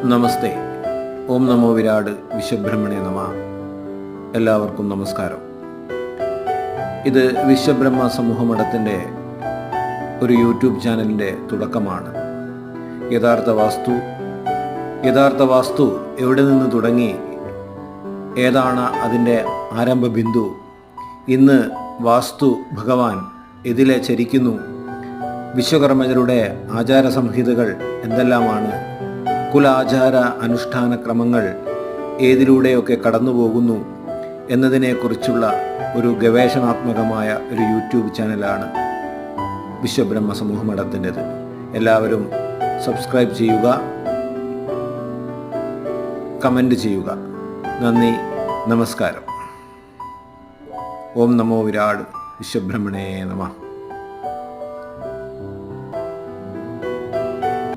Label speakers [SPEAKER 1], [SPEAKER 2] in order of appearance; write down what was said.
[SPEAKER 1] നമസ്തേ. ഓം നമോ വിരാട് വിശ്വബ്രഹ്മണേ നമ. എല്ലാവർക്കും നമസ്കാരം. ഇത് വിശ്വബ്രഹ്മ സമൂഹമഠത്തിൻ്റെ ഒരു യൂട്യൂബ് ചാനലിൻ്റെ തുടക്കമാണ്. യഥാർത്ഥ വാസ്തു എവിടെ നിന്ന് തുടങ്ങി, ഏതാണ് അതിൻ്റെ ആരംഭ ബിന്ദു, ഇന്ന് വാസ്തു ഭഗവാൻ എതിലെ ചരിക്കുന്നു, വിശ്വകർമ്മജരുടെ ആചാര സംഹിതകൾ എന്തെല്ലാമാണ്, കുലാചാര അനുഷ്ഠാന ക്രമങ്ങൾ ഏതിലൂടെയൊക്കെ കടന്നുപോകുന്നു എന്നതിനെക്കുറിച്ചുള്ള ഒരു ഗവേഷണാത്മകമായ ഒരു യൂട്യൂബ് ചാനലാണ് വിശ്വബ്രഹ്മ സമൂഹമഠത്തിൻ്റെത്. എല്ലാവരും സബ്സ്ക്രൈബ് ചെയ്യുക, കമൻ്റ് ചെയ്യുക. നന്ദി, നമസ്കാരം. ഓം നമോ വിരാട് വിശ്വബ്രഹ്മണേ നമഃ.